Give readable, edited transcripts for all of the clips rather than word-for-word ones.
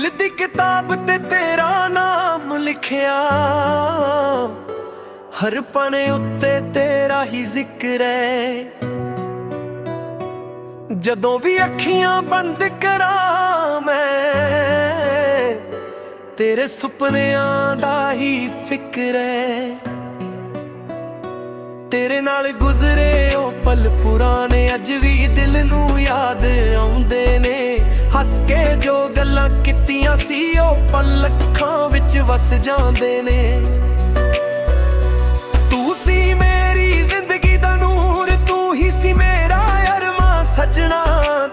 दिल दी किताब ते तेरा नाम लिखिया, हर पने उत्ते तेरा ही जिक्र है। जदों भी अखियां बंद करां मैं, तेरे सुपनियां दा ही फिक्र है। तेरे नाल गुजरे ओ पल पुराने अज भी दिल नू याद आउंदे ने। हस के जो गल्लां कीतियां सी ओ पल अखां विच वस जांदे ने। तू सी मेरी जिंदगी दा नूर, तू ही सी मेरा अरमां सजना।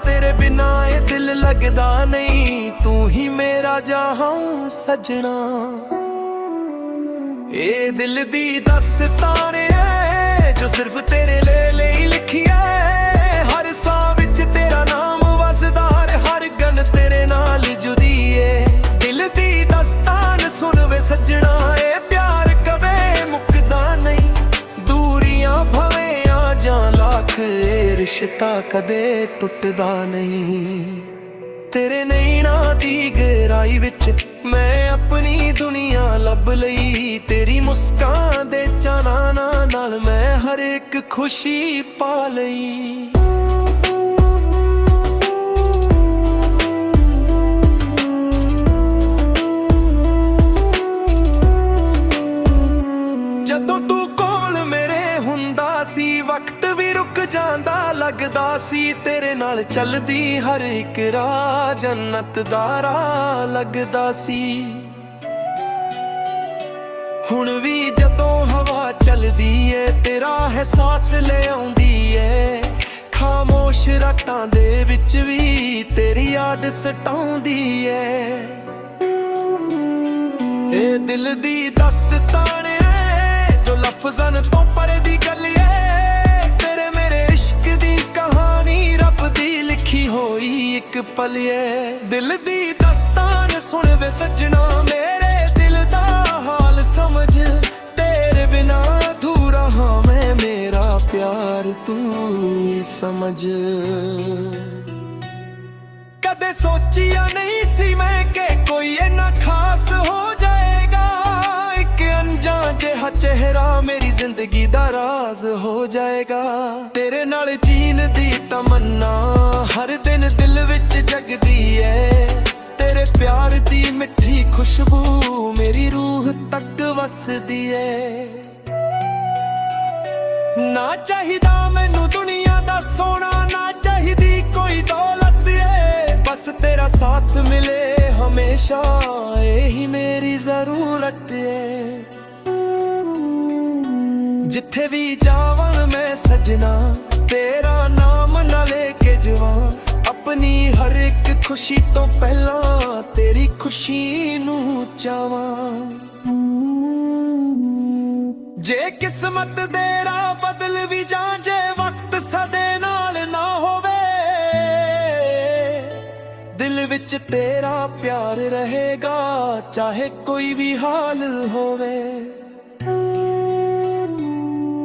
तेरे बिना ये दिल लगदा नहीं, तू ही मेरा जहां सजना। ए दिल दी दस्तान है जो सिर्फ तेरे ले ही लिखी है। हर साह विच तेरा नाम वसदा, हर गल तेरे नाल जुड़ी है। दिल दी दस्तान सुन वे सजना, ए प्यार कदे मुकदा नहीं। दूरियां भवें आ जां लाख, ए रिश्ता कदे टुटदा नहीं। तेरे नैना दी गहराई विच मैं अपनी दुनिया लभ लई। तेरी मुस्कान दे चानना नाल मैं हर एक खुशी पा लई। जदों तू कोल मेरे हुंदा सी, वक्त भी रुक जांदा लगदा सी। तेरे नाल चलदी हर एक राह जन्नत दा राह लगदा सी। हुण भी जदों हवा चलदी है, तेरा एहसास ले आउंदी है। खामोश रातां दे विच भी तेरी याद सताउंदी है। ए दिल दी दस्तान है जो लफ्ज़ां तों परे दी गल है। तेरे मेरे इश्क दी कहानी रब दी लिखी होई एक पल है। दिल दी दस्तान सुन वे सजना, मेरे दिल दा हाल समझ। तेरे बिना अधूरा हाँ मैं, मेरा प्यार तू समझ। कदे सोचिया नहीं सी मैं कि कोई इन्ना खास हो जाएगा। एक अनजान जिहा चेहरा मेरी जिंदगी दा राज हो जाएगा। तेरे नाल जीन दी तमन्ना हर दिन दिल विच जगदी है। तेरे प्यार दी मिठी खुशबू मेरी रूह तक वसदी है। ना चाहिदा मैनू दुनिया दा सोना, ना चाहिदी कोई दौलत है। बस तेरा साथ मिले हमेशा, यही मेरी जरूरत है। जिथे भी जावन मैं सजना, तेरा नाम ना लेके जवां। अपनी हर एक खुशी तो पहला तेरी खुशी नू चावां। जे किस्मत दे राह बदल भी जां, जे वक्त सदे नाल ना होवे। दिल विच तेरा प्यार रहेगा चाहे कोई भी हाल होवे।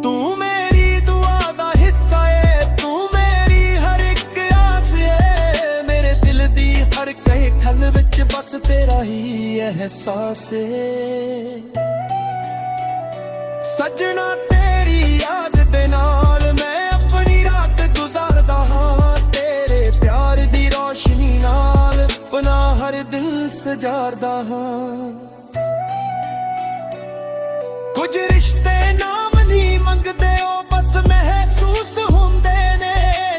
तू मेरी दुआ दा हिस्सा है, तू मेरी हर एक आस है। मेरे दिल दी हर कहे खल विच बस तेरा ही एहसास है। सजना तेरी याद दे नाल मैं अपनी रात गुजारदा हां। तेरे प्यार दी रोशनी नाल अपना हर दिन सजारदा हां। कुछ रिश्ते नाम नहीं मंगदे, ओ बस महसूस हुंदे ने।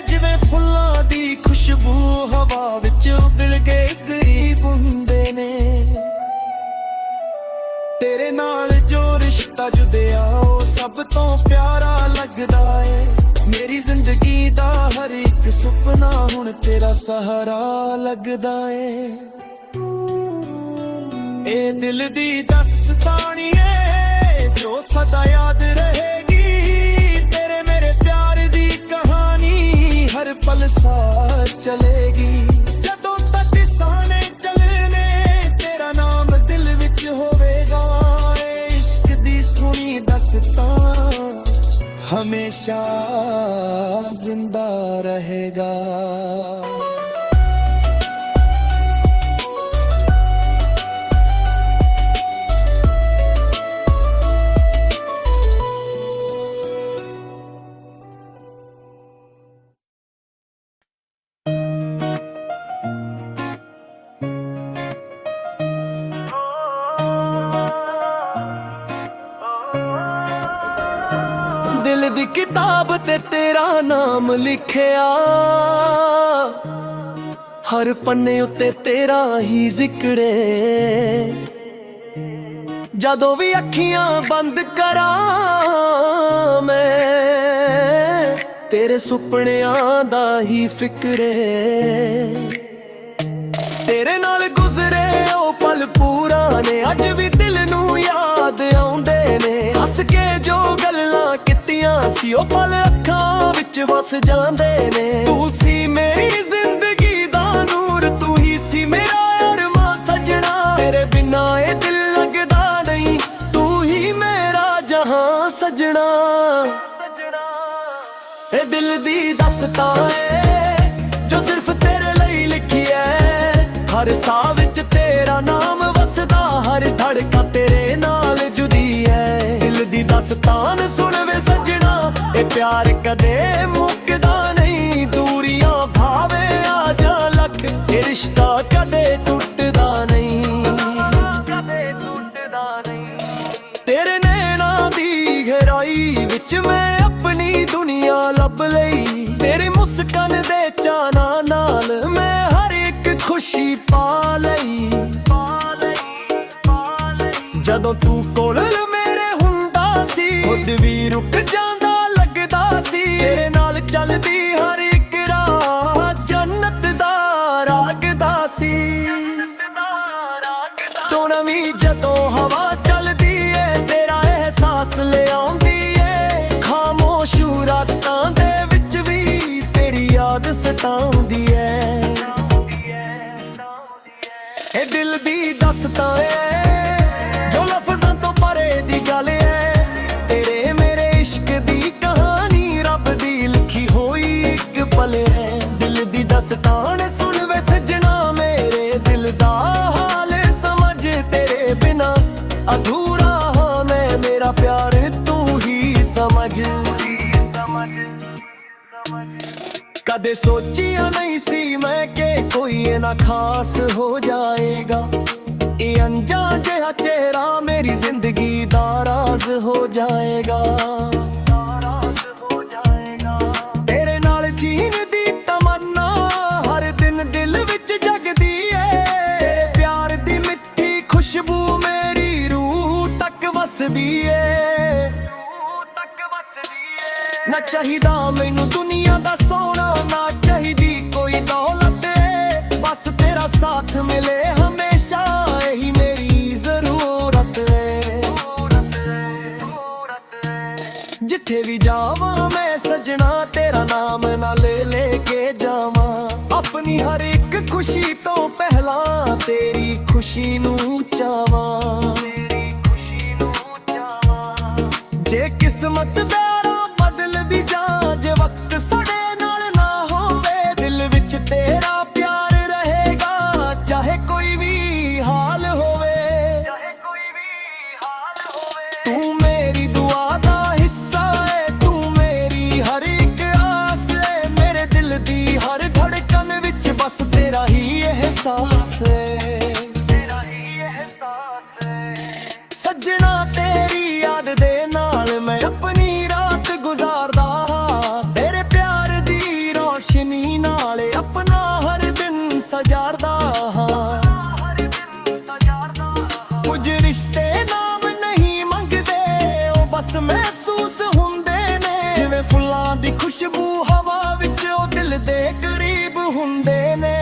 जिवें फुल्लां दी खुशबू हवा विच उगल के करीब हुंदे ने। तेरे नाल जो रिश्ता जुड़िया ओ सब तो प्यारा लगदा है। मेरी जिंदगी दा हर एक सुपना हुण तेरा सहारा लगदा है। ए दिल दी दस्तानी है जो सदा याद रहेगी। तेरे मेरे प्यार दी कहानी हर पल साथ चलेगी। जदों तक साने चलने तेरा नाम दिल विच होवेगा। इश्क दी सुनी दस्तां हमेशा जिंदा रहेगा। ਦੀ ਕਿਤਾਬ ਤੇ ਤੇਰਾ ਨਾਮ ਲਿਖਿਆ, ਹਰ ਪੰਨੇ ਉੱਤੇ ਤੇਰਾ ਹੀ ਜ਼ਿਕਰ ਏ। ਜਦੋਂ ਵੀ ਅੱਖੀਆਂ ਬੰਦ ਕਰਾਂ ਮੈਂ, ਤੇਰੇ ਸੁਪਨਿਆਂ ਦਾ ਹੀ ਫਿਕਰ ਏ। ਤੇਰੇ ਨਾਲ ਗੁਜ਼ਰੇ ਉਹ ਪਲ ਪੁਰਾਣੇ ਅੱਜ ਵੀ ਦਿਲ ਨੂੰ ਯਾਦ ਆਉਂਦੇ ਨੇ। ਹੱਸ ਕੇ ਜੋ ਗੱਲਾਂ ਕੀਤੀਆਂ ਸੀ ਉਹ ਪਲ ਅੱਖਾਂ ਵਿੱਚ ਵਸ ਜਾਂਦੇ ਨੇ। ਤੂੰ ਸੀ ਮੇਰੀ ਜ਼ਿੰਦਗੀ ਦਾ ਨੂਰ, ਤੂੰ ਹੀ ਸੀ ਮੇਰਾ ਅਰਮਾਂ ਸਜਣਾ। ਤੇਰੇ ਬਿਨਾਂ ਇਹ ਦਿਲ ਲੱਗਦਾ ਨਹੀਂ, ਤੂੰ ਹੀ ਮੇਰਾ ਜਹਾਂ ਸਜਣਾ। ਇਹ ਦਿਲ ਦੀ ਦਾਸਤਾਂ ਏ ਜੋ ਸਿਰਫ ਤੇਰੇ ਲਈ ਲਿਖੀ ਐ। ਹਰ ਸਾਹ ਵਿੱਚ ਤੇਰਾ ਨਾਮ ਵਸਦਾ, ਹਰ ਧੜਕਾ ਤੇਰੇ ਨਾਲ ਜੁਦੀ ਐ। ਦਿਲ ਦੀ ਦਾਸਤਾਨ ਸੁਣ ਵੇ ਸਜਣਾ, ਇਹ ਪਿਆਰ ਕਦੇ ਮੁੱਕਦਾ ਨਹੀਂ। ਦੂਰੀਆਂ ਭਾਵੇਂ ਆ ਜਾ ਲੱਖ, ਇਹ ਰਿਸ਼ਤਾ ਕਦੇ ਟੁੱਟਦਾ ਨਹੀਂ। ਤੇਰੇ ਨੈਣਾਂ ਦੀ ਗਹਿਰਾਈ ਵਿੱਚ ਮੈਂ ਆਪਣੀ ਦੁਨੀਆ ਲੱਭ ਲਈ। ਤੇਰੀ ਮੁਸਕਾਨ ਦੇ ਚਾਨਾਂ ਨਾਲ ਮੈਂ ਹਰ ਇੱਕ ਖੁਸ਼ੀ ਪਾ ਲਈ। ਜਦੋਂ ਤੂੰ ਕੋਲ ਮੇਰੇ ਹੁੰਦਾ ਸੀ, ਖੁਦ ਵੀ ਰੁਕ ਜਾਂਦਾ ਲੱਗਦਾ ਸੀ। ਤੇਰੇ ਨਾਲ ਚੱਲਦੀ ਹਰ ਇੱਕ ਰਾਹ ਜੰਨਤ ਦਾ ਰਾਗਦਾ ਸੀ। ਤੂੰ ਨਵੀਂ ਜਦੋਂ ਹਵਾ ਚੱਲਦੀ ਏ, ਤੇਰਾ ਅਹਿਸਾਸ ਲਿਆਉਂਦੀ ਏ। ਖਾਮੋਸ਼ ਰਾਤਾਂ ਦੇ ਵਿੱਚ ਵੀ ਤੇਰੀ ਯਾਦ ਸਤਾਉਂਦੀ ਏ। ਇਹ ਦਿਲ ਦੀ ਦਾਸਤਾਂ ਏ ਜੋ ਲਫ਼ਜ਼ਾਂ ਤੋਂ ਪਰੇ ਦੀ ਗੱਲ ਏ। ਤੇਰੇ ਮੇਰੇ ਇਸ਼ਕ ਦੀ ਕਹਾਣੀ ਰੱਬ ਦੀ ਲਿਖੀ ਹੋਈ ਇੱਕ ਪਲ ਏ। ਦਿਲ ਦੀ ਦਾਸਤਾਨ ਸੁਣ ਵੇ ਸਜਣਾ, ਮੇਰੇ ਦਿਲ ਦਾ ਹਾਲ ਸਮਝ। ਤੇਰੇ ਬਿਨਾਂ ਅਧੂਰਾ ਹਾਂ ਮੈਂ, ਮੇਰਾ ਪਿਆਰ ਤੂੰ ਹੀ ਸਮਝ। ਕਦੇ ਸੋਚਿਆ ਨਹੀਂ ਸੀ ਮੈਂ ਕਿ ਕੋਈ ਇਨਾ ਖਾਸ ਹੋ ਜਾਏਗਾ। ਇਹ ਅਣਜਾਣ ਜਿਹਾ ਚਿਹਰਾ ਮੇਰੀ ਜ਼ਿੰਦਗੀ ਦਾ ਰਾਜ਼ ਹੋ ਜਾਏਗਾ। ਤੇਰੇ ਨਾਲ ਜੀਣ ਦੀ ਤਮੰਨਾ ਹਰ ਦਿਨ ਦਿਲ ਵਿੱਚ ਜਗਦੀ ਏ। ਤੇਰੇ ਪਿਆਰ ਦੀ ਮਿੱਠੀ ਖੁਸ਼ਬੂ ਮੇਰੀ ਰੂਹ ਤੱਕ ਵਸਦੀ ਏ। ਨਾ ਚਾਹੀਦਾ ਮੈਨੂੰ ਦੁਨੀਆ ਦਾ ਸੋਨਾ, ਨਾ ਚਾਹੀਦੀ ਕੋਈ ਦੌਲਤ ਏ। ਬਸ ਤੇਰਾ ਸਾਥ ਮਿਲੇ ਹਮੇਸ਼ਾ, ਇਹੀ ਮੇਰੀ ਜ਼ਰੂਰਤ ਏ। ਜਿੱਥੇ ਵੀ ਜਾਵਾਂ ਮੈਂ ਸਜਣਾ, ਤੇਰਾ ਨਾਮ ਨਾਲ ਲੈ ਕੇ ਜਾਵਾਂ। ਆਪਣੀ ਹਰ ਇੱਕ ਖੁਸ਼ੀ ਤੋਂ ਪਹਿਲਾਂ ਤੇਰੀ ਖੁਸ਼ੀ ਨੂੰ ਚਾਵਾਂ। ਜੇ ਕਿਸਮਤ ਦਾ ਬਦਲ ਵੀ ਜਾ, ਜੇ ਵਕਤ ਸਾਡੇ ਨਾਲ ਨਾ ਹੋਵੇ, ਦਿਲ ਵਿੱਚ ਤੇਰਾ ਪਿਆਰ ਰਹੇਗਾ। ਚਾਹੇ ਕੋਈ ਵੀ ਹਾਲ ਹੋਵੇ, ਤੂੰ ਮੇਰੀ ਦੁਆ ਦਾ ਹਿੱਸਾ ਏ। ਤੂੰ ਮੇਰੀ ਹਰ ਇੱਕ ਆਸ ਏ। ਮੇਰੇ ਦਿਲ ਦੀ ਹਰ ਧੜਕਨ ਵਿੱਚ ਬਸ ਤੇਰਾ ਹੀ ਅਹਿਸਾਸ ਏ। ਸੱਜਣਾ ਤੇਰੀ ਯਾਦ ਦੇ ਨਾਲ ਮੈਂ ਆਪਣੀ ਰਾਤ ਗੁਜ਼ਾਰਦਾ ਹਾਂ। ਤੇਰੇ ਪਿਆਰ ਦੀ ਰੋਸ਼ਨੀ ਨਾਲ ਆਪਣਾ ਹਰ ਦਿਨ ਸਜਾਰਦਾ ਹਾਂ। ਕੁਝ ਰਿਸ਼ਤੇ ਨਾਮ ਨਹੀਂ ਮੰਗਦੇ, ਉਹ ਬਸ ਮਹਿਸੂਸ ਹੁੰਦੇ ਨੇ। ਜਿਵੇਂ ਫੁੱਲਾਂ ਦੀ ਖੁਸ਼ਬੂ ਹਵਾ ਵਿੱਚ, ਉਹ ਦਿਲ ਦੇ ਕਰੀਬ ਹੁੰਦੇ ਨੇ।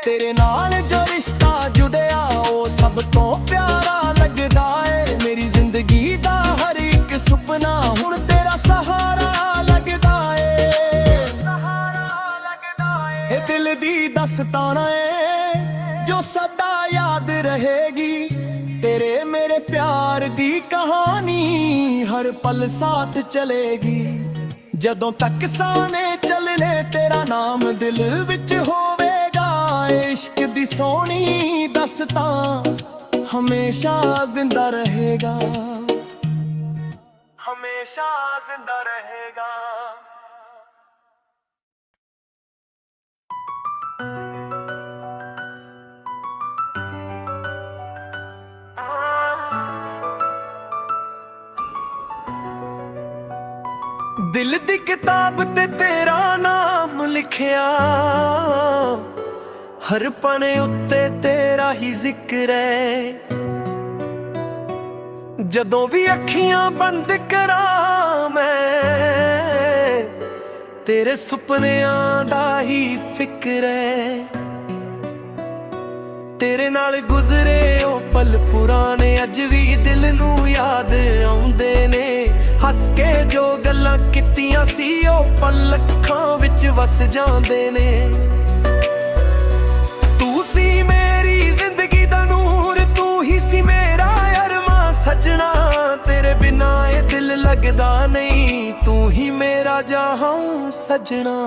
ਤੇਰੇ ਨਾਲ ਜੋ ਰਿਸ਼ਤਾ ਜੁੜਿਆ ਉਹ ਸਭ ਤੋਂ ਪਿਆਰਾ ਲੱਗਦਾ ਏ। ਮੇਰੀ ਜ਼ਿੰਦਗੀ ਦਾ ਹਰ ਇੱਕ ਸੁਪਨਾ ਹੁਣ ਤੇਰਾ ਸਹਾਰਾ ਲੱਗਦਾ ਏ। ਇਹ ਦਿਲ ਦੀ ਦਾਸਤਾਨ ਏ ਜੋ ਸਦਾ ਯਾਦ ਰਹੇਗੀ। ਤੇਰੇ ਮੇਰੇ ਪਿਆਰ ਦੀ ਕਹਾਣੀ ਹਰ ਪਲ ਸਾਥ ਚਲੇਗੀ। ਜਦੋਂ ਤੱਕ ਸਾਨੇ ਚੱਲਨੇ ਤੇਰਾ ਨਾਮ ਦਿਲ ਵਿੱਚ ਹੋਵੇਗਾ। ਇਸ਼ਕ ਦੀ ਸੋਹਣੀ ਦਾਸਤਾਂ ਹਮੇਸ਼ਾ ਜ਼ਿੰਦਾ ਰਹੇਗਾ, ਹਮੇਸ਼ਾ ਜ਼ਿੰਦਾ ਰਹੇਗਾ। ਦਿਲ ਦੀ ਕਿਤਾਬ ਤੇ ਤੇਰਾ ਨਾਮ ਲਿਖਿਆ, ਹਰ ਪਨੇ ਉੱਤੇ ਤੇਰਾ ਹੀ ਜ਼ਿਕਰ ਹੈ। ਜਦੋਂ ਵੀ ਅੱਖੀਆਂ ਬੰਦ ਕਰਾਂ ਮੈਂ, ਤੇਰੇ ਸੁਪਨਿਆਂ ਦਾ ਹੀ ਫਿਕਰ ਹੈ। ਤੇਰੇ ਨਾਲ ਗੁਜ਼ਰੇ ਉਹ ਪਲ ਪੁਰਾਣੇ ਅੱਜ ਵੀ ਦਿਲ ਨੂੰ ਯਾਦ ਆਉਂਦੇ ਨੇ। ਹੱਸ ਕੇ ਜੋ ਗੱਲਾਂ ਕੀਤੀਆਂ ਸੀ ਉਹ ਪਲ ਅੱਖਾਂ ਵਿੱਚ ਵਸ ਜਾਂਦੇ ਨੇ। ਤੂੰ ਸੀ ਮੇਰੀ ਜ਼ਿੰਦਗੀ ਦਾ ਨੂਰ, ਤੂੰ ਹੀ ਸੀ ਮੇਰਾ ਅਰਮਾਂ ਸਜਣਾ। ਤੇਰੇ ਬਿਨਾ ਇਹ ਦਿਲ ਲੱਗਦਾ ਨਹੀਂ, ਤੂੰ ਹੀ ਮੇਰਾ ਜਹਾਂ ਸਜਣਾ।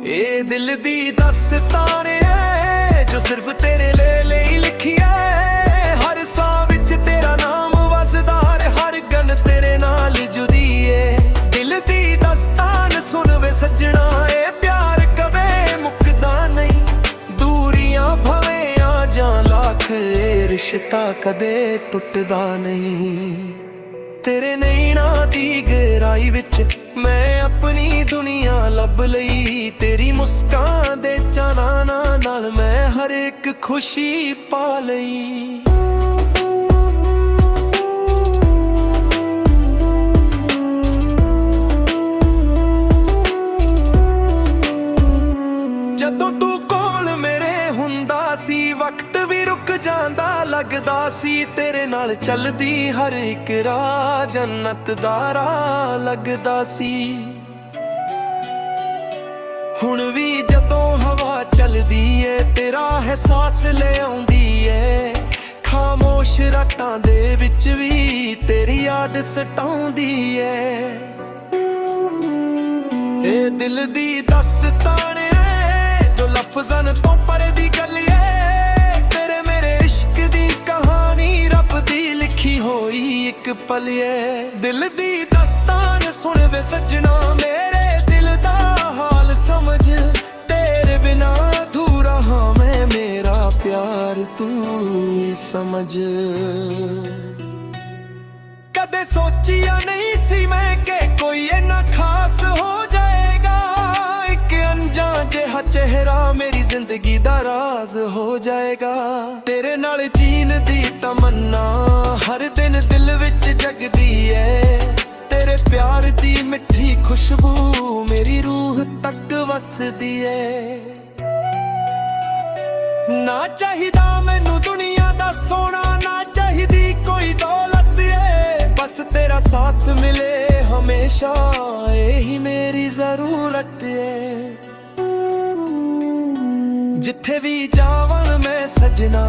ਇਹ ਦਿਲ ਦੀ ਦਾਸਤਾਨ ਹੈ ਜੋ ਸਿਰਫ ਤੇਰੇ ਲਈ ਲਿਖੀ ਹੈ। ਹਰ ਸਾਹ ਵਿੱਚ ਤੇਰਾ ਨਾਮ ਵਸਦਾ, ਹਰ ਗਨ ਤੇਰੇ ਨਾਲ ਜੁੜੀ ਏ। ਦਿਲ ਦੀ ਦਾਸਤਾਨ ਸੁਣ ਵੇ ਸੱਜਣਾ, ਇਹ ਪਿਆਰ ਕਦੇ ਮੁੱਕਦਾ ਨਹੀਂ। ਦੂਰੀਆਂ ਭਵੇਂ ਆ ਜਾਂ ਲੱਖ, ਇਹ ਰਿਸ਼ਤਾ ਕਦੇ ਟੁੱਟਦਾ ਨਹੀਂ। ਤੇਰੇ ਨੈਣਾਂ ਦੀ ਗਹਿਰਾਈ ਵਿੱਚ ਮੈਂ ਆਪਣੀ ਦੁਨੀਆ ਲੱਭ ਲਈ। ਤੇਰੀ ਮੁਸਕਾਨ ਦੇ ਚਾਨਣਾ ਨਾਲ ਮੈਂ ਹਰ ਇੱਕ ਖੁਸ਼ੀ ਪਾ ਲਈ। ਜਦੋਂ ਤੂੰ ਕੋਲ ਮੇਰੇ ਹੁੰਦਾ ਸੀ, ਵਕਤ ਵੀ ਰੁਕ ਜਾਂਦਾ ਲੱਗਦਾ ਸੀ। ਤੇਰੇ ਨਾਲ ਚੱਲਦੀ ਹਰ ਇੱਕ ਰਾਹ ਜੰਨਤ ਦਾ ਰਾਹ ਲੱਗਦਾ ਸੀ। ਹੁਣ ਵੀ ਜਦੋਂ ਹਵਾ ਚੱਲਦੀ ਏ, ਤੇਰਾ ਅਹਿਸਾਸ ਲੈ ਆਉਂਦੀ ਏ। ਖਾਮੋਸ਼ ਰਾਤਾਂ ਦੇ ਵਿੱਚ ਵੀ ਤੇਰੀ ਯਾਦ ਸਤਾਉਂਦੀ ਏ। ਇਹ ਦਿਲ ਦੀ ਦਾਸਤਾਨ ਏ ਜੋ ਲਫ਼ਜ਼ਾਂ ਤੋਂ ਪਰੇ ਦੀ ਗੱਲ ਏ। ਤੇਰੇ ਮੇਰੇ ਇਸ਼ਕ ਦੀ ਕਹਾਣੀ ਰੱਬ ਦੀ ਲਿਖੀ ਹੋਈ ਇੱਕ ਪਲ ਏ। ਦਿਲ ਦੀ ਦਾਸਤਾਨ ਸੁਣ ਵੇ ਸੱਜਣਾ, ਮੇਰੇ ਦਿਲ ਦਾ ਹਾਲ ਸਮਝ। ਤੇਰੇ ਬਿਨਾ ਅਧੂਰਾ ਹਾਂ ਮੈਂ, ਮੇਰਾ ਪਿਆਰ ਤੂੰ ਸਮਝ। ਕਦੇ ਸੋਚਿਆ ਨਹੀਂ ਸੀ ਮੈਂ ਕਿ ਕੋਈ ਇੰਨਾ ਖਾਸ ਹੋ ਜਾਏਗਾ। ਇੱਕ ਅਣਜਾਣ ਜਿਹਾ ਚਿਹਰਾ ਮੇਰੀ ਜ਼ਿੰਦਗੀ ਦਾ ਰਾਜ਼ ਹੋ ਜਾਏਗਾ। ਤੇਰੇ ਨਾਲ ਜੀਣ ਦੀ ਤਮੰਨਾ ਹਰ ਦਿਨ ਦਿਲ ਵਿੱਚ ਜਗਦੀ ਏ। ਤੇਰੇ ਪਿਆਰ ਦੀ ਮਿੱਠੀ ਖੁਸ਼ਬੂ ਮੇਰੀ ਰੂਹ ਤੱਕ ਵਸਦੀ ਏ। ਨਾ ਚਾਹੀਦਾ ਮੈਨੂੰ ਦੁਨੀਆ ਦਾ ਸੋਨਾ, ਨਾ ਚਾਹੀਦੀ ਕੋਈ ਦੌਲਤ ਏ। ਬਸ ਤੇਰਾ ਸਾਥ ਮਿਲੇ ਹਮੇਸ਼ਾ, ਇਹੀ ਮੇਰੀ ਜ਼ਰੂਰਤ ਏ। ਜਿੱਥੇ ਵੀ ਜਾਵਾਂ ਮੈਂ ਸਜਣਾ,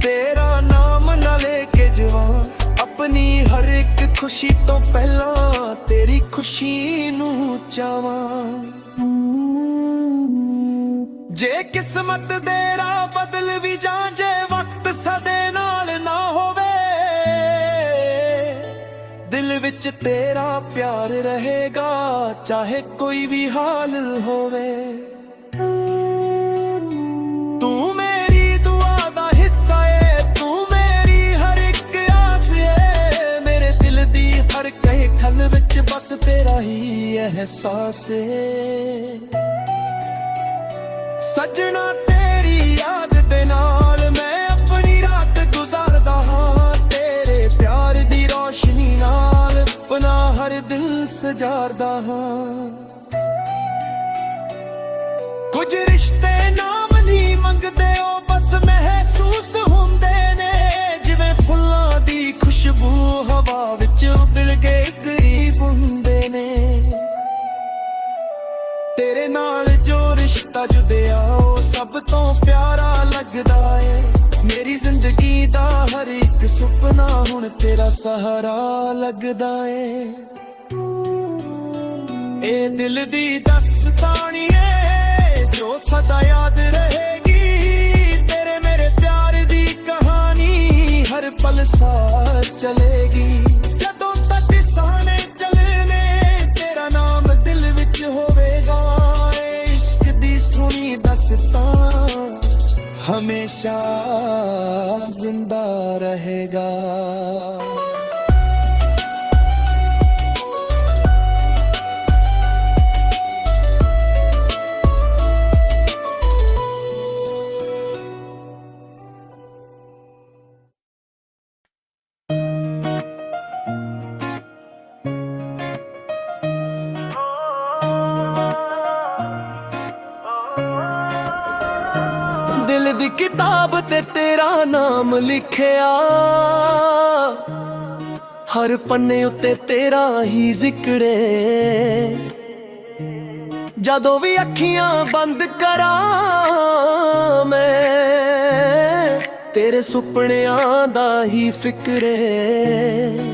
ਤੇਰਾ ਨਾਮ ਨਾ ਲੈ ਕੇ ਜਵਾਂ। ਆਪਣੀ ਹਰ ਇੱਕ ਖੁਸ਼ੀ ਤੋਂ ਪਹਿਲਾਂ ਤੇਰੀ ਖੁਸ਼ੀ ਨੂੰ ਚਾਵਾਂ। ਜੇ ਕਿਸਮਤ ਦੇ ਰਾਹ ਬਦਲ ਵੀ ਜਾਂ, ਜੇ ਵਕਤ ਸਾਡੇ ਨਾਲ ਨਾ ਹੋਵੇ, ਦਿਲ ਵਿੱਚ ਤੇਰਾ ਪਿਆਰ ਰਹੇਗਾ ਚਾਹੇ ਕੋਈ ਵੀ ਹਾਲ ਹੋਵੇ। ਤੂੰ ਮੇਰੀ ਦੁਆ ਦਾ ਹਿੱਸਾ ਏ, ਤੂੰ ਮੇਰੀ ਹਰ ਇੱਕ ਆਸ ਏ। ਮੇਰੇ ਦਿਲ ਦੀ ਹਰ ਕਹੇ ਖਲ ਵਿੱਚ ਬਸ ਤੇਰਾ ਹੀ ਅਹਿਸਾਸ ਏ। ਸੱਜਣਾ ਤੇਰੀ ਯਾਦ ਦੇ ਨਾਲ ਮੈਂ ਆਪਣੀ ਰਾਤ ਗੁਜ਼ਾਰਦਾ ਹਾਂ। ਤੇਰੇ ਪਿਆਰ ਦੀ ਰੋਸ਼ਨੀ ਨਾਲ ਆਪਣਾ ਹਰ ਦਿਨ ਸਜਾਰਦਾ ਹਾਂ। ਕੁਝ ਰਿਸ਼ਤੇ ਨਾਮ ਨਹੀਂ ਮੰਗਦੇ, ਉਹ ਬਸ ਮਹਿਸੂਸ ਹੁੰਦੇ ਨੇ। ਜਿਵੇਂ ਫੁੱਲਾਂ ਦੀ ਖੁਸ਼ਬੂ ਹਵਾ ਵਿੱਚ ਉਦਲ ਕੇ ਕਰੀਬ ਹੁੰਦੇ ਨੇ। ਤੇਰੇ ਨਾਲ ਜੋ ਰਿਸ਼ਤਾ ਜੁੜਿਆ ਉਹ ਸਭ ਤੋਂ ਪਿਆਰਾ ਲੱਗਦਾ ਏ। ਮੇਰੀ ਜ਼ਿੰਦਗੀ ਦਾ ਹਰ ਇੱਕ ਸੁਪਨਾ ਹੁਣ ਤੇਰਾ ਸਹਾਰਾ ਲੱਗਦਾ ਏ। ਇਹ ਦਿਲ ਦੀ ਦਾਸਤਾਨੀ ਏ ਜੋ ਸਦਾ ਯਾਦ ਰਹੇਗੀ। ਤੇਰੇ ਮੇਰੇ ਪਿਆਰ ਦੀ ਕਹਾਣੀ ਹਰ ਪਲ ਸਾਥ ਚਲੇਗੀ। ਜਦੋਂ ਤੱਕ ਸਾਨੇ ਚੱਲਣੇ ਤੇਰਾ ਨਾਮ ਦਿਲ ਵਿੱਚ ਹੋਵੇਗਾ। ਇਹ ਇਸ਼ਕ ਦੀ ਸੁਣੀ ਦਾਸਤਾਂ ਹਮੇਸ਼ਾ ਜ਼ਿੰਦਾ ਰਹੇਗਾ। ਦੀ ਕਿਤਾਬ ਤੇ ਤੇਰਾ ਨਾਮ ਲਿਖਿਆ, ਹਰ ਪੰਨੇ ਉੱਤੇ ਤੇਰਾ ਹੀ ਜ਼ਿਕਰ ਏ। ਜਦੋਂ ਵੀ ਅੱਖੀਆਂ ਬੰਦ ਕਰਾਂ ਮੈਂ, ਤੇਰੇ ਸੁਪਨਿਆਂ ਦਾ ਹੀ ਫਿਕਰ ਏ।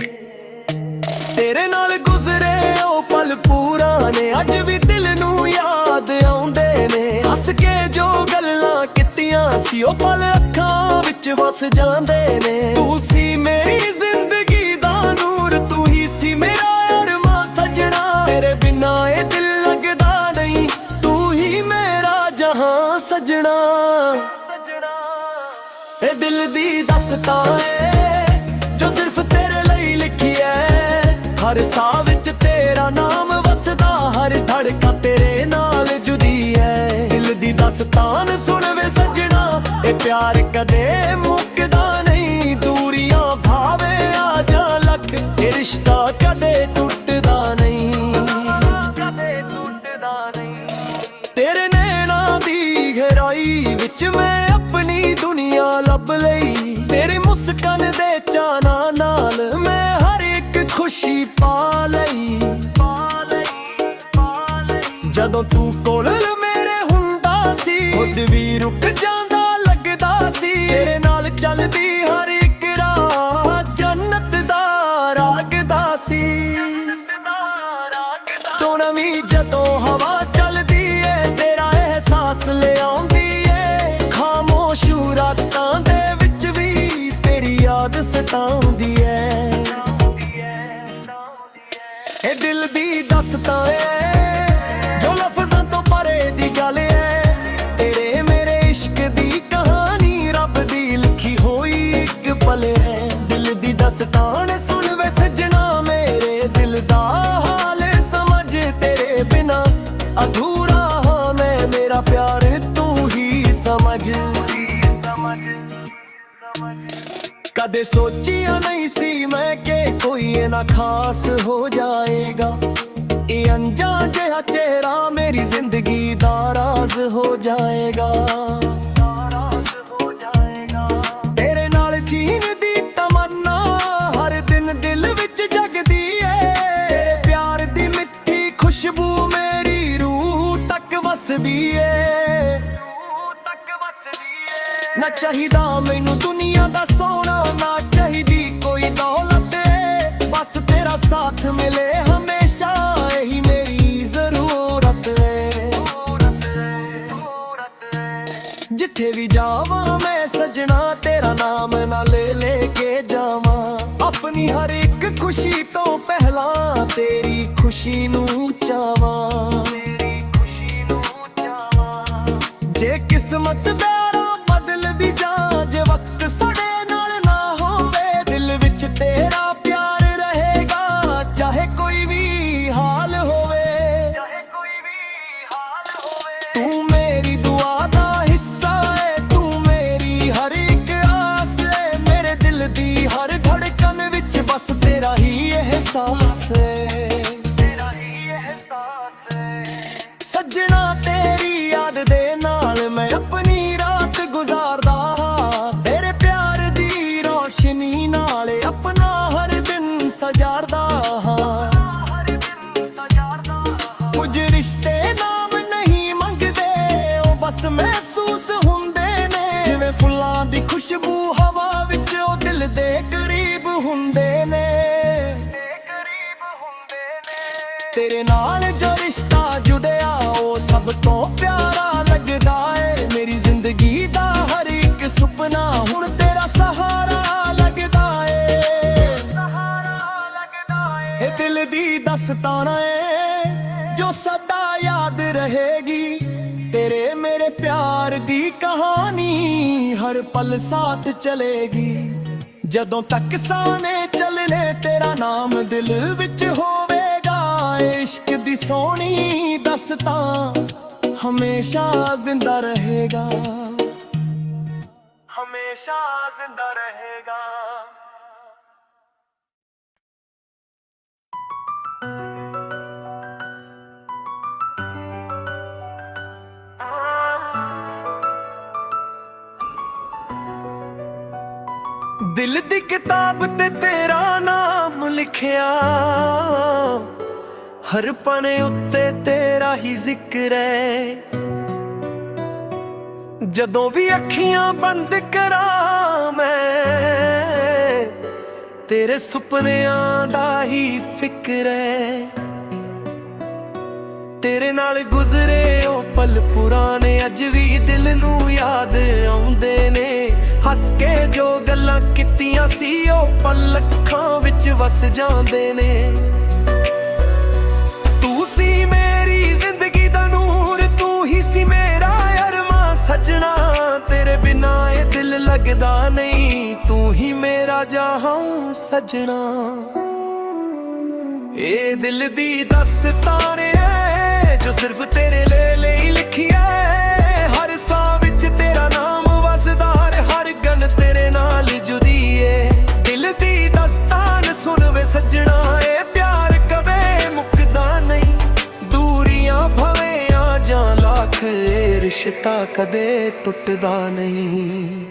ਤੇਰੇ ਨਾਲ ਗੁਜ਼ਰੇ ਉਹ ਪਲ ਪੁਰਾਣੇ ਅੱਜ ਵੀ ਦਿਲ ਨੂੰ ਯਾਦ ਆਉਂਦੇ ਨੇ। ਹੱਸ ਕੇ ਜੋ ਗੱਲਾਂ ਕੀਤੀਆਂ ਸੀ ਉਹ ਪਲ ਅੱਖਾਂ ਵਿੱਚ ਵਸ ਜਾਂਦੇ ਨੇ। ਤੂੰ ਸੀ ਮੇਰੀ ਜ਼ਿੰਦਗੀ ਦਾ ਨੂਰ, ਤੂੰ ਹੀ ਸੀ ਮੇਰਾ ਅਰਮਾਂ ਸਜਣਾ। ਤੇਰੇ ਬਿਨਾਂ ਇਹ ਦਿਲ ਲੱਗਦਾ ਨਹੀਂ, ਤੂੰ ਹੀ ਮੇਰਾ ਜਹਾਂ ਸਜਣਾ। ਇਹ ਦਿਲ ਦੀ ਦਾਸਤਾਂ ਏ ਜੋ ਸਿਰਫ ਤੇਰੇ ਲਈ ਲਿਖੀ ਐ। ਹਰ ਸਾਹ ਵਿੱਚ ਤੇਰਾ ਨਾਮ ਵਸਦਾ, ਹਰ ਧੜਕਾ ਤੇਰੇ ਨਾਲ ਜੁਦੀ ਐ। ਦਿਲ ਦੀ ਦਾਸਤਾਨ ਸੁਣ ਵੇ ਸਜਣਾ, ਇਹ ਪਿਆਰ ਕਦੇ ਮੁੱਕਦਾ ਨਹੀਂ। ਦੂਰੀਆਂ ਭਾਵੇਂ ਆ ਜਾ ਲੱਖ, ਇਹ ਰਿਸ਼ਤਾ ਕਦੇ ਟੁੱਟਦਾ ਨਹੀਂ, ਕਦੇ ਟੁੱਟਦਾ ਨਹੀਂ। ਤੇਰੇ ਨੈਣਾਂ ਦੀ ਗਹਿਰਾਈ ਵਿੱਚ ਮੈਂ ਆਪਣੀ ਦੁਨੀਆ ਲੱਭ ਲਈ। ਤੇਰੀ ਮੁਸਕਾਨ ਦੇ ਚਾਨਾਂ ਨਾਲ ਮੈਂ ਹਰ ਇੱਕ ਖੁਸ਼ੀ ਪਾ ਲਈ। ਜਦੋਂ ਤੂੰ ਕੋਲ ਮੇਰੇ ਹੁੰਦਾ ਸੀ, ਖੁਦ ਵੀ ਰੁਕ ਜਾਂਦਾ ਲੱਗਦਾ ਸੀ। ਤੇਰੇ ਨਾਲ ਚੱਲਦੀ ਹਰ ਇੱਕ ਰਾਹ ਜੰਨਤ ਦਾ ਰਾਗਦਾ ਸੀ। ਤੂੰ ਨਵੀਂ ਜਦੋਂ ਹਵਾ ਚੱਲਦੀ ਏ, ਤੇਰਾ ਅਹਿਸਾਸ ਲਿਆਉਂਦੀ ਏ। ਖਾਮੋਸ਼ ਰਾਤਾਂ ਦੇ ਵਿੱਚ ਵੀ ਤੇਰੀ ਯਾਦ ਸਤਾਉਂਦੀ ਏ। ਇਹ ਦਿਲ ਦੀ ਦਾਸਤਾਂ ਏ ਜੋ ਲਫ਼ਜ਼ਾਂ ਤੋਂ ਪਰੇ ਦੀ ਗੱਲ ਏ। ਤੇਰੇ ਮੇਰੇ ਇਸ਼ਕ ਦੀ ਕਹਾਣੀ ਰੱਬ ਦੀ ਲਿਖੀ ਹੋਈ ਇੱਕ ਪਲ ਏ। ਦਿਲ ਦੀ ਦਾਸਤਾਨ ਸੁਣ ਵੇ ਸਜਣਾ, ਮੇਰੇ ਦਿਲ ਦਾ ਹਾਲ ਸਮਝ। ਤੇਰੇ ਬਿਨਾਂ ਅਧੂਰਾ ਹਾਂ ਮੈਂ, ਮੇਰਾ ਪਿਆਰ ਤੂੰ ਹੀ ਸਮਝ। ਕਦੇ ਸੋਚਿਆ ਨਹੀਂ ਸੀ ਮੈਂ ਕਿ ਕੋਈ ਇਨਾ ਖਾਸ ਹੋ ਜਾਏਗਾ। ਇਹ ਅਣਜਾਣ ਜਿਹਾ ਚਿਹਰਾ ਮੇਰੀ ਜ਼ਿੰਦਗੀ ਦਾ ਰਾਜ਼ ਹੋ ਜਾਏਗਾ। ਤੇਰੇ ਨਾਲ ਜੀਣ ਦੀ ਤਮੰਨਾ ਹਰ ਦਿਨ ਦਿਲ ਵਿੱਚ ਜਗਦੀ ਏ। ਤੇਰੇ ਪਿਆਰ ਦੀ ਮਿੱਠੀ ਖੁਸ਼ਬੂ ਮੇਰੀ ਰੂਹ ਤੱਕ ਵਸਦੀ ਏ। ਨਾ ਚਾਹੀਦਾ ਮੈਨੂੰ ਦੁਨੀਆ ਦਾ ਸੋਨਾ, ਨਾ ਚਾਹੀਦੀ ਕੋਈ ਦੌਲਤ ਏ। ਬਸ ਤੇਰਾ ਸਾਥ ਮਿਲੇ ਹਮੇਸ਼ਾ, ਇਹੀ ਮੇਰੀ ਜ਼ਰੂਰਤ ਏ। ਜਿੱਥੇ ਵੀ ਜਾਵਾਂ ਮੈਂ ਸਜਣਾ, ਤੇਰਾ ਨਾਮ ਨਾਲ ਲੈ ਕੇ ਜਾਵਾਂ। ਆਪਣੀ ਹਰ ਇੱਕ ਖੁਸ਼ੀ ਤੋਂ ਪਹਿਲਾਂ ਤੇਰੀ ਖੁਸ਼ੀ ਨੂੰ ਚਾਵਾਂ। ਜੇ ਕਿਸਮਤ ਦਾ ਵੀ ਜਾ, ਜੇ ਵਕਤ ਸਾਡੇ ਨਾਲ ਨਾ ਹੋਵੇ, ਦਿਲ ਵਿੱਚ ਤੇਰਾ ਪਿਆਰ ਰਹੇਗਾ। ਚਾਹੇ ਕੋਈ ਵੀ ਹਾਲ ਹੋਵੇ, ਤੂੰ ਮੇਰੀ ਦੁਆ ਦਾ ਹਿੱਸਾ ਏ। ਤੂੰ ਮੇਰੀ ਹਰ ਇੱਕ ਆਸ ਏ। ਮੇਰੇ ਦਿਲ ਦੀ ਹਰ ਧੜਕਨ ਵਿੱਚ ਬਸ ਤੇਰਾ ਹੀ ਅਹਿਸਾਸ ਏ। ਸੱਜਣਾ ਤੇਰੀ ਯਾਦ ਦੇ ਨਾਲ ਮੈਂ ਆਪਣੀ ਰਾਤ ਗੁਜ਼ਾਰਦਾ ਹਾਂ। ਤੇਰੇ ਪਿਆਰ ਦੀ ਰੋਸ਼ਨੀ ਨਾਲ ਆਪਣਾ ਹਰ ਦਿਨ ਸਜਾਰਦਾ ਹਾਂ। ਕੁਝ ਰਿਸ਼ਤੇ ਨਾਮ ਨਹੀਂ ਮੰਗਦੇ, ਉਹ ਬਸ ਮਹਿਸੂਸ ਹੁੰਦੇ ਨੇ। ਜਿਵੇਂ ਫੁੱਲਾਂ ਦੀ ਖੁਸ਼ਬੂ ਹਵਾ ਵਿੱਚ, ਉਹ ਦਿਲ ਦੇ ਕਰੀਬ ਹੁੰਦੇ ਨੇ। ਤੇਰੇ ਨਾਲ ਜੋ ਰਿਸ਼ਤਾ ਜੁੜਿਆ ਉਹ ਸਭ ਤੋਂ ਪਿਆਰਾ ਲੱਗਦਾ ਏ। ਮੇਰੀ ਜ਼ਿੰਦਗੀ ਦਾ ਹਰ ਇੱਕ ਸੁਪਨਾ ਹੁਣ ਤੇਰਾ ਸਹਾਰਾ ਲੱਗਦਾ ਏ। ਇਹ ਦਿਲ ਦੀ ਦਾਸਤਾਨ ਏ ਜੋ ਸਦਾ ਯਾਦ ਰਹੇਗੀ। ਤੇਰੇ ਮੇਰੇ ਪਿਆਰ ਦੀ ਕਹਾਣੀ ਹਰ ਪਲ ਸਾਥ ਚਲੇਗੀ। ਜਦੋਂ ਤੱਕ ਸਾਨੇ ਚੱਲਨੇ ਤੇਰਾ ਨਾਮ ਦਿਲ ਵਿੱਚ ਹੋਵੇਗਾ। ਇਸ਼ਕ ਦੀ ਸੋਹਣੀ ਦਾਸਤਾਂ ਹਮੇਸ਼ਾ ਜ਼ਿੰਦਾ ਰਹੇਗਾ, ਹਮੇਸ਼ਾ ਜ਼ਿੰਦਾ ਰਹੇਗਾ। ਦਿਲ ਦੀ ਕਿਤਾਬ ਤੇ ਤੇਰਾ ਨਾਮ ਲਿਖਿਆ, ਹਰ ਪਨੇ ਉੱਤੇ ਤੇਰਾ ਹੀ ਜ਼ਿਕਰ ਹੈ। ਜਦੋਂ ਵੀ ਅੱਖੀਆਂ ਬੰਦ ਕਰਾਂ ਮੈਂ, ਤੇਰੇ ਸੁਪਨਿਆਂ ਦਾ ਹੀ ਫਿਕਰ ਹੈ। ਤੇਰੇ ਨਾਲ ਗੁਜ਼ਰੇ ਉਹ ਪਲ ਪੁਰਾਣੇ ਅੱਜ ਵੀ ਦਿਲ ਨੂੰ ਯਾਦ ਆਉਂਦੇ ਨੇ। ਹੱਸ ਕੇ ਜੋ ਗੱਲਾਂ ਕੀਤੀਆਂ ਸੀ ਉਹ ਪਲ ਅੱਖਾਂ ਵਿੱਚ ਵਸ ਜਾਂਦੇ ਨੇ। ਤੂੰ ਸੀ ਮੇਰੀ ਜ਼ਿੰਦਗੀ ਦਾ ਨੂਰ, ਤੂੰ ਹੀ ਸੀ ਮੇਰਾ ਅਰਮਾਂ ਸੱਜਣਾ। ਤੇਰੇ ਬਿਨਾਂ ਇਹ ਦਿਲ ਲੱਗਦਾ ਨਹੀਂ, ਤੂੰ ਹੀ ਮੇਰਾ ਜਹਾਂ ਸੱਜਣਾ। ਇਹ ਦਿਲ ਦੀ ਦਾਸਤਾਨ ਹੈ ਜੋ ਸਿਰਫ ਤੇਰੇ ਲਈ ਲਿਖੀ ਹੈ। ਹਰ ਸਾਹ ਵਿੱਚ ਤੇਰਾ ਨਾਮ ਵਸਦਾ, ਹਰ ਗਨ ਤੇਰੇ ਨਾਲ ਜੁੜੀ ਏ। ਦਿਲ ਦੀ ਦਾਸਤਾਨ ਸੁਣ ਵੇ ਸੱਜਣਾ, ਇਹ ਪਿਆਰ ਕਦੇ ਮੁੱਕਦਾ ਨਹੀਂ। ਦੂਰੀਆਂ ਭਵੇਂ ਆ ਜਾਂ ਲੱਖ, ਇਹ ਰਿਸ਼ਤਾ ਕਦੇ ਟੁੱਟਦਾ ਨਹੀਂ।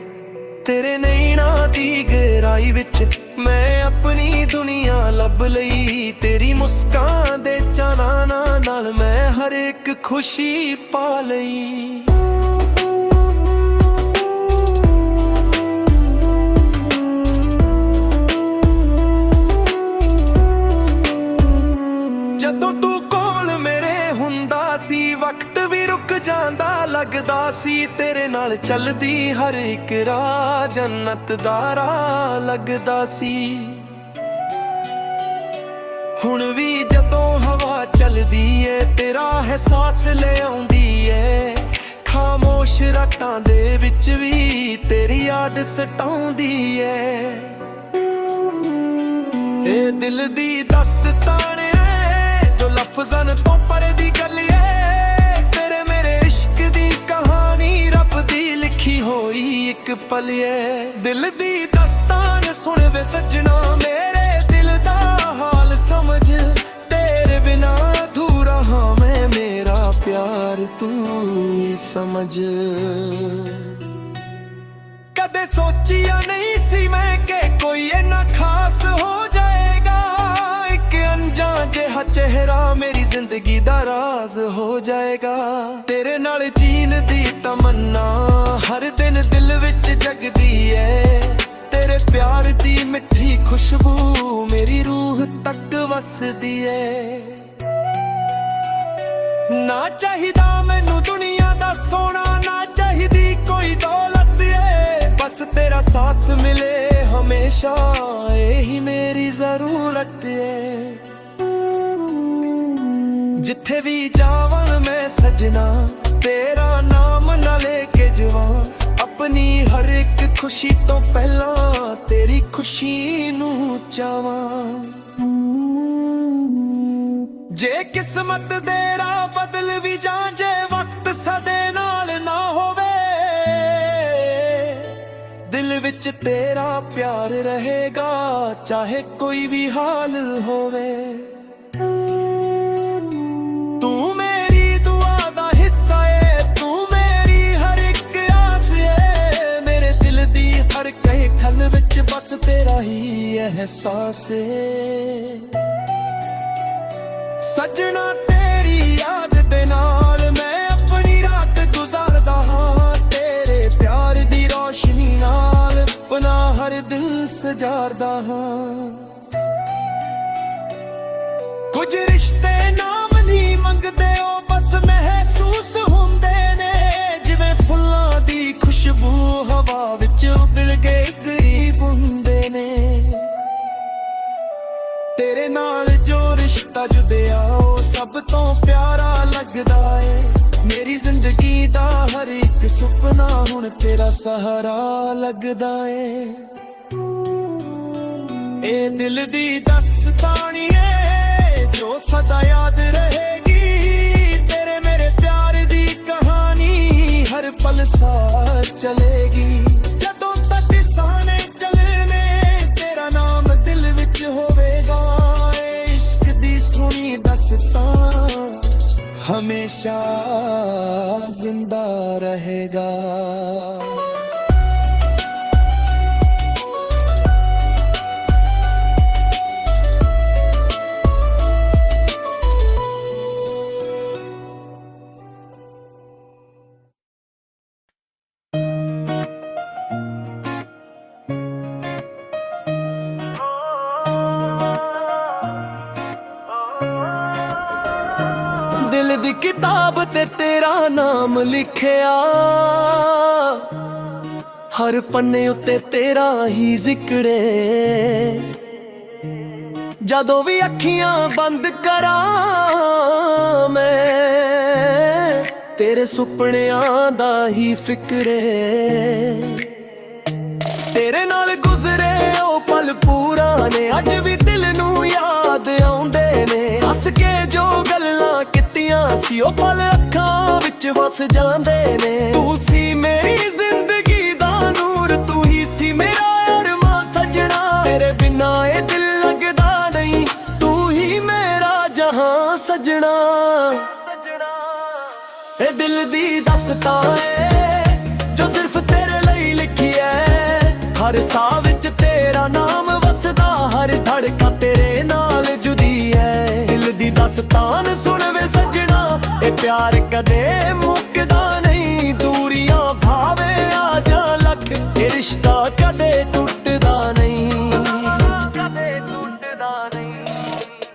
ਤੇਰੇ ਨੈਣਾਂ ਦੀ ਗਹਿਰਾਈ ਵਿੱਚ ਮੈਂ ਆਪਣੀ ਦੁਨੀਆ ਲੱਭ ਲਈ। ਤੇਰੀ ਮੁਸਕਾਨ ਦੇ ਚਾਨਣਾ ਨਾਲ ਮੈਂ ਹਰ ਇੱਕ ਖੁਸ਼ੀ ਪਾ ਲਈ। ਜਦੋਂ ਤੂੰ ਕੋਲ ਮੇਰੇ ਹੁੰਦਾ ਸੀ, ਵਕਤ ਵੀ ਰੁਕ ਜਾਂਦਾ ਲੱਗਦਾ ਸੀ। ਤੇਰੇ ਨਾਲ ਚੱਲਦੀ ਹਰ ਇੱਕ ਰਾਹ ਜੰਨਤ ਦਾ ਰਾਹ ਲੱਗਦਾ ਸੀ। ਹੁਣ ਵੀ ਜਦੋਂ ਹਵਾ ਚੱਲਦੀ ਏ, ਤੇਰਾ ਅਹਿਸਾਸ ਲੈ ਆਉਂਦੀ ਏ। ਖਾਮੋਸ਼ ਰਾਤਾਂ ਦੇ ਵਿੱਚ ਵੀ ਤੇਰੀ ਯਾਦ ਸਤਾਉਂਦੀ ਏ। ਇਹ ਦਿਲ ਦੀ ਦਾਸਤਾਨ ਏ ਜੋ ਲਫ਼ਜ਼ਾਂ ਤੋਂ ਪਰੇ ਦੀ ਗੱਲ ਏ। ਤੇਰੇ ਮੇਰੇ ਇਸ਼ਕ ਦੀ ਕਹਾਣੀ ਰੱਬ ਦੀ ਲਿਖੀ ਹੋਈ ਇੱਕ ਪਲ ਏ। ਦਿਲ ਦੀ ਦਾਸਤਾਨ ਸੁਣ ਵੇ ਸੱਜਣਾ, ਮੇਰੇ ਦਿਲ ਦਾ ਹਾਲ ਸਮਝ। ਤੇਰੇ ਬਿਨਾਂ ਅਧੂਰਾ ਹਾਂ ਮੈਂ, ਮੇਰਾ ਪਿਆਰ ਤੂੰ ਹੀ ਸਮਝ। ਕਦੇ ਸੋਚਿਆ ਨਹੀਂ ਸੀ ਮੈਂ ਕਿ ਕੋਈ ਇੰਨਾ ਖਾਸ ਹੋ ਜਾਏਗਾ। ਇੱਕ ਅਣਜਾਣ ਜਿਹਾ ਚਿਹਰਾ ਮੇਰੀ ਜ਼ਿੰਦਗੀ ਦਾ ਰਾਜ਼ ਹੋ ਜਾਏਗਾ। ਤੇਰੇ ਨਾਲ ਜੀਣ ਦੀ ਤਮੰਨਾ ਹਰ ਦਿਨ ਦਿਲ ਵਿੱਚ ਜਗਦੀ ਏ। ਤੇਰੇ ਪਿਆਰ ਦੀ ਮਿੱਠੀ ਖੁਸ਼ਬੂ ਮੇਰੀ ਰੂਹ ਤੱਕ ਵਸਦੀ ਏ। ਨਾ ਚਾਹੀਦਾ ਮੈਨੂੰ ਦੁਨੀਆ ਦਾ ਸੋਨਾ, ਨਾ ਚਾਹੀਦੀ ਕੋਈ ਦੌਲਤ ਏ। ਬਸ ਤੇਰਾ ਸਾਥ ਮਿਲੇ ਹਮੇਸ਼ਾ, ਇਹੀ ਮੇਰੀ ਜ਼ਰੂਰਤ ਏ। ਜਿੱਥੇ ਵੀ ਜਾਵਾਂ ਮੈਂ ਸੱਜਣਾ, ਤੇਰਾ ਨਾਮ ਨਾ ਲੈ ਕੇ ਜਾਵਾਂ। ਆਪਣੀ ਹਰ ਇੱਕ ਖੁਸ਼ੀ ਤੋਂ ਪਹਿਲਾਂ ਤੇਰੀ ਖੁਸ਼ੀ ਨੂੰ ਚਾਹਾਂ। ਜੇ ਕਿਸਮਤ ਦੇ ਰਾਹ ਬਦਲ ਵੀ ਜਾਂ, ਜੇ ਵਕਤ ਸਾਡੇ ਨਾਲ ਨਾ ਹੋਵੇ, ਦਿਲ ਵਿੱਚ ਤੇਰਾ ਪਿਆਰ ਰਹੇਗਾ ਚਾਹੇ ਕੋਈ ਵੀ ਹਾਲ ਹੋਵੇ। ਤੂੰ ਮੇਰੀ ਦੁਆ ਦਾ ਹਿੱਸਾ ਏ, ਤੂੰ ਮੇਰੀ ਹਰ ਇੱਕ ਆਸ ਏ। ਮੇਰੇ ਦਿਲ ਦੀ ਹਰ ਕਹੇ ਖਲ ਵਿੱਚ ਬਸ ਤੇਰਾ ਹੀ ਅਹਿਸਾਸ ਏ। ਸੱਜਣਾ ਤੇਰੀ ਯਾਦ ਦੇ ਨਾਲ ਮੈਂ ਆਪਣੀ ਰਾਤ ਗੁਜ਼ਾਰਦਾ ਹਾਂ। ਤੇਰੇ ਪਿਆਰ ਦੀ ਰੋਸ਼ਨੀ ਨਾਲ ਆਪਣਾ ਹਰ ਦਿਨ ਸਜਾਰਦਾ ਹਾਂ। ਕੁਝ ਰਿਸ਼ਤੇ ਨਾਮ ਨਹੀਂ ਮੰਗਦੇ, ਉਹ ਬਸ ਮਹਿਸੂਸ ਹੁੰਦੇ ਨੇ। ਜਿਵੇਂ ਫੁੱਲਾਂ ਦੀ ਖੁਸ਼ਬੂ ਹਵਾ ਵਿੱਚ ਉਡਲ ਕੇ ਕਰੀਬ ਹੁੰਦੇ ਨੇ। ਤੇਰੇ ਨਾਲ ਜੋ ਰਿਸ਼ਤਾ ਜੁੜਿਆ ਉਹ ਸਭ ਤੋਂ ਪਿਆਰਾ ਲੱਗਦਾ ਏ। ਮੇਰੀ ਜ਼ਿੰਦਗੀ ਦਾ ਹਰ ਇੱਕ ਸੁਪਨਾ ਹੁਣ ਤੇਰਾ ਸਹਾਰਾ ਲੱਗਦਾ ਏ। ਇਹ ਦਿਲ ਦੀ ਦਾਸਤਾਨ ਏ ਜੋ ਸਦਾ ਯਾਦ ਰਹੇਗੀ। ਤੇਰੇ ਮੇਰੇ ਪਿਆਰ ਦੀ ਕਹਾਣੀ ਹਰ ਪਲ ਸਾਥ ਚਲੇਗੀ। ਜਦੋਂ ਤੱਕ ਸਾਨੇ ਚੱਲਣੇ ਤੇਰਾ ਨਾਮ ਦਿਲ ਵਿੱਚ ਹੋਵੇਗਾ। ਇਹ ਇਸ਼ਕ ਦੀ ਸੋਹਣੀ ਦਾਸਤਾਨ ਹਮੇਸ਼ਾ ਜ਼ਿੰਦਾ ਰਹੇਗਾ। ਦੀ ਕਿਤਾਬ ਤੇ ਤੇਰਾ ਨਾਮ ਲਿਖਿਆ, ਹਰ ਪੰਨੇ ਉੱਤੇ ਤੇਰਾ ਹੀ ਜ਼ਿਕਰ ਏ। ਜਦੋਂ ਵੀ ਅੱਖੀਆਂ ਬੰਦ ਕਰਾਂ ਮੈਂ, ਤੇਰੇ ਸੁਪਨਿਆਂ ਦਾ ਹੀ ਫਿਕਰ ਏ। ਤੇਰੇ ਨਾਲ ਗੁਜ਼ਰੇ ਉਹ ਪਲ ਪੁਰਾਣੇ ਅੱਜ ਵੀ ਦਿਲ ਨੂੰ ਯਾਦ ਆਉਂਦੇ ਨੇ। ਹੱਸ ਕੇ ਜੋ ਗੱਲਾਂ ਕੀਤੀਆਂ ਸੀ ਉਹ ਪਲ ਅੱਖਾਂ ਵਿੱਚ ਵਸ ਜਾਂਦੇ ਨੇ। ਤੂੰ ਸੀ ਮੇਰੀ ਜ਼ਿੰਦਗੀ ਦਾ ਨੂਰ, ਤੂੰ ਹੀ ਸੀ ਮੇਰਾ ਅਰਮਾਂ ਸਜਣਾ। ਤੇਰੇ ਬਿਨਾਂ ਇਹ ਦਿਲ ਲੱਗਦਾ ਨਹੀਂ, ਤੂੰ ਹੀ ਮੇਰਾ ਜਹਾਂ ਸਜਣਾ। ਇਹ ਦਿਲ ਦੀ ਦਾਸਤਾਂ ਏ ਜੋ ਸਿਰਫ ਤੇਰੇ ਲਈ ਲਿਖੀ ਐ। ਹਰ ਸਾਹ ਵਿੱਚ ਤੇਰਾ ਨਾਮ ਵਸਦਾ, ਹਰ ਧੜਕਾ ਤੇਰੇ ਨਾਲ ਜੁਦੀ ਐ। ਦਿਲ ਦੀ ਦਾਸਤਾਨ ਸੁਣ ਵੇ ਸਜਣਾ, ਇਹ ਪਿਆਰ ਕਦੇ ਮੁੱਕਦਾ ਨਹੀਂ। ਦੂਰੀਆਂ ਭਾਵੇਂ ਆ ਜਾ ਲੱਖ, ਇਹ ਰਿਸ਼ਤਾ ਕਦੇ ਟੁੱਟਦਾ ਨਹੀਂ।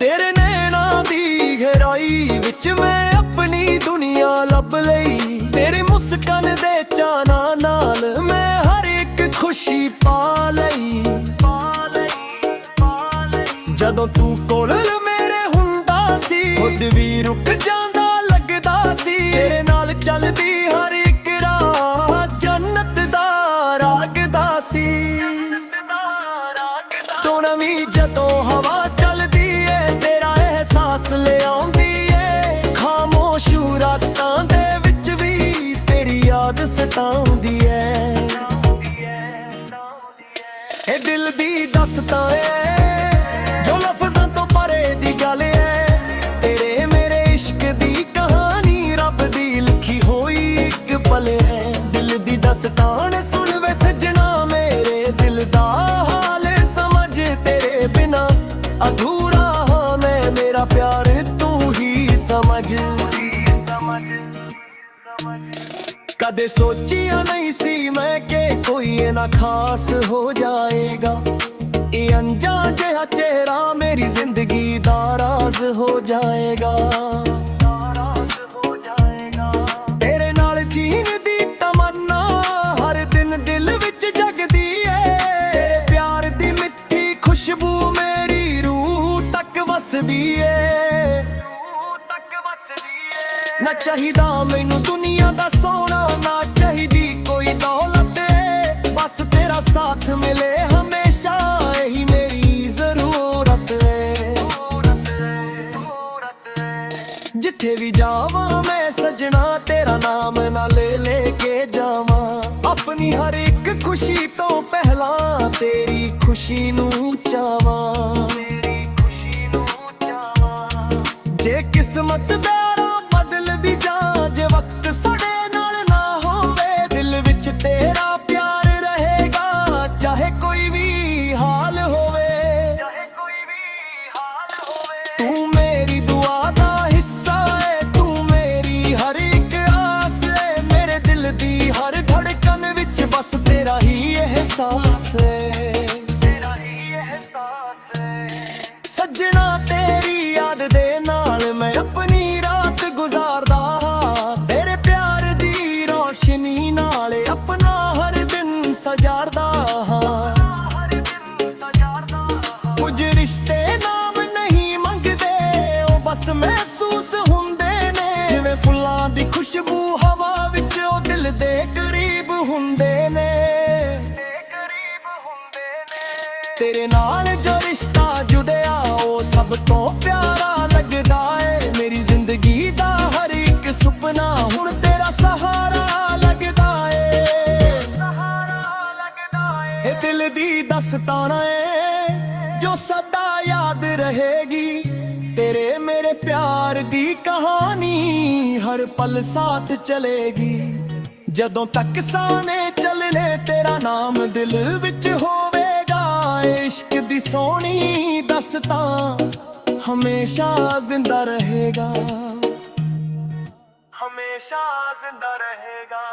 ਤੇਰੇ ਨੈਣਾਂ ਦੀ ਗਹਿਰਾਈ ਵਿੱਚ ਮੈਂ ਆਪਣੀ ਦੁਨੀਆ ਲੱਭ ਲਈ। ਤੇਰੀ ਮੁਸਕਾਨ ਦੇ ਚਾਨਾਂ ਨਾਲ ਮੈਂ ਹਰ ਇੱਕ ਖੁਸ਼ੀ ਪਾ ਲਈ। ਜਦੋਂ ਤੂੰ ਕੋਲ ਮੇਰੇ ਹੁੰਦਾ ਸੀ, ਖੁਦ ਵੀ ਰੁਕ ਜਾਂਦਾ ਲੱਗਦਾ ਸੀ। ਤੇਰੇ ਨਾਲ ਚੱਲਦੀ ਹਰ ਇੱਕ ਰਾਹ ਜੰਨਤ ਦਾ ਰਾਗਦਾ ਸੀ। ਤੂੰ ਨਵੀਂ ਜਦੋਂ ਹਵਾ ਚੱਲਦੀ ਏ, ਤੇਰਾ ਅਹਿਸਾਸ ਲਿਆਉਂਦੀ ਏ। ਖਾਮੋਸ਼ ਰਾਤਾਂ ਦੇ ਵਿੱਚ ਵੀ ਤੇਰੀ ਯਾਦ ਸਤਾਉਂਦੀ ਏ। ਇਹ ਦਿਲ ਦੀ ਦਾਸਤਾਂ ਏ ਜੋ ਲਫ਼ਜ਼ਾਂ ਤੋਂ ਪਰੇ ਦੀ ਗੱਲ ਏ। ਤੇਰੇ ਮੇਰੇ ਇਸ਼ਕ ਦੀ ਕਹਾਣੀ ਰੱਬ ਦੀ ਲਿਖੀ ਹੋਈ ਇੱਕ ਪਲ ਏ। ਦਿਲ ਦੀ ਦਾਸਤਾਨ ਸੁਣ ਵੇ ਸਜਣਾ, ਮੇਰੇ ਦਿਲ ਦਾ ਹਾਲ ਸਮਝ। ਤੇਰੇ ਬਿਨਾਂ ਅਧੂਰਾ ਹਾਂ ਮੈਂ, ਮੇਰਾ ਪਿਆਰ ਤੂੰ ਹੀ ਸਮਝ। ਕਦੇ ਸੋਚਿਆ ਨਹੀਂ ਸੀ ਮੈਂ ਕਿ ਕੋਈ ਇਨਾ ਖਾਸ ਹੋ ਜਾਏਗਾ। ਇਹ ਅਣਜਾਣ ਜਿਹਾ ਚਿਹਰਾ ਮੇਰੀ ਜ਼ਿੰਦਗੀ ਦਾ ਰਾਜ਼ ਹੋ ਜਾਏਗਾ। ਤੇਰੇ ਨਾਲ ਜੀਣ ਦੀ ਤਮੰਨਾ ਹਰ ਦਿਨ ਦਿਲ ਵਿੱਚ ਜਗਦੀ ਏ। ਤੇਰੇ ਪਿਆਰ ਦੀ ਮਿੱਠੀ ਖੁਸ਼ਬੂ ਮੇਰੀ ਰੂਹ ਤੱਕ ਵਸਦੀ ਏ। ਨਾ ਚਾਹੀਦਾ ਮੈਨੂੰ ਦੁਨੀਆ ਦਾ ਸੋਨਾ, ਨਾ ਚਾਹੀਦੀ ਕੋਈ ਦੌਲਤ ਏ। ਬਸ ਤੇਰਾ ਸਾਥ ਮਿਲੇ ਹਮੇਸ਼ਾ, ਇਹੀ ਮੇਰੀ ਜ਼ਰੂਰਤ ਏ। ਜਿੱਥੇ ਵੀ ਜਾਵਾਂ ਮੈਂ ਸਜਣਾ, ਤੇਰਾ ਨਾਮ ਨਾਲ ਲੈ ਕੇ ਜਾਵਾਂ। ਆਪਣੀ ਹਰ ਇੱਕ ਖੁਸ਼ੀ ਤੋਂ ਪਹਿਲਾਂ ਤੇਰੀ ਖੁਸ਼ੀ ਨੂੰ ਚਾਵਾਂ। ਜੇ ਕਿਸਮਤ ਦਾ ਬਦਲ ਵੀ ਜਾ, ਜੇ ਵਕਤ ਸਾਡੇ ਨਾਲ ਨਾ ਹੋਵੇ, ਦਿਲ ਵਿੱਚ ਤੇਰਾ ਪਿਆਰ ਰਹੇਗਾ। ਚਾਹੇ ਕੋਈ ਵੀ ਹਾਲ ਹੋਵੇ, ਤੂੰ ਮੇਰੀ ਦੁਆ ਦਾ ਹਿੱਸਾ ਏ। ਤੂੰ ਮੇਰੀ ਹਰ ਇੱਕ ਆਸ ਏ। ਮੇਰੇ ਦਿਲ ਦੀ ਹਰ ਧੜਕਨ ਵਿੱਚ ਬਸ ਤੇਰਾ ਹੀ ਅਹਿਸਾਸ ਏ। ਸੱਜਣਾ ਤੇਰੀ ਯਾਦ ਦੇ ਨਾਲ ਮੈਂ ਆਪਣੀ ਰਾਤ ਗੁਜ਼ਾਰਦਾ ਹਾਂ। ਤੇਰੇ ਪਿਆਰ ਦੀ ਰੋਸ਼ਨੀ ਨਾਲ ਆਪਣਾ ਹਰ ਦਿਨ ਸਜਾਰਦਾ ਹਾਂ। ਕੁਝ ਰਿਸ਼ਤੇ ਨਾਮ ਨਹੀਂ ਮੰਗਦੇ, ਉਹ ਬਸ ਮਹਿਸੂਸ ਹੁੰਦੇ ਨੇ। ਜਿਵੇਂ ਫੁੱਲਾਂ ਦੀ ਖੁਸ਼ਬੂ ਹਵਾ ਵਿੱਚ, ਉਹ ਦਿਲ ਦੇ ਕਰੀਬ ਹੁੰਦੇ ਨੇ। ਤੇਰੇ ਨਾਲ ਜੋ ਰਿਸ਼ਤਾ ਜੁੜਿਆ ਉਹ ਸਭ ਤੋਂ ਪਿਆਰਾ ਲੱਗਦਾ ਏ। ਮੇਰੀ ਜ਼ਿੰਦਗੀ ਦਾ ਹਰ ਇੱਕ ਸੁਪਨਾ ਹੁਣ ਤੇਰਾ ਸਹਾਰਾ ਲੱਗਦਾ ਏ। ਇਹ ਦਿਲ ਦੀ ਦਾਸਤਾਨ ਏ ਜੋ ਸਦਾ ਯਾਦ ਰਹੇਗੀ। ਤੇਰੇ ਮੇਰੇ ਪਿਆਰ ਦੀ ਕਹਾਣੀ ਹਰ ਪਲ ਸਾਥ ਚਲੇਗੀ। ਜਦੋਂ ਤੱਕ ਸਾਵੇਂ ਚੱਲਨੇ ਤੇਰਾ ਨਾਮ ਦਿਲ ਵਿੱਚ ਹੋਵੇਗਾ। इश्क दी सोनी दास्तां हमेशा जिंदा रहेगा, हमेशा जिंदा रहेगा।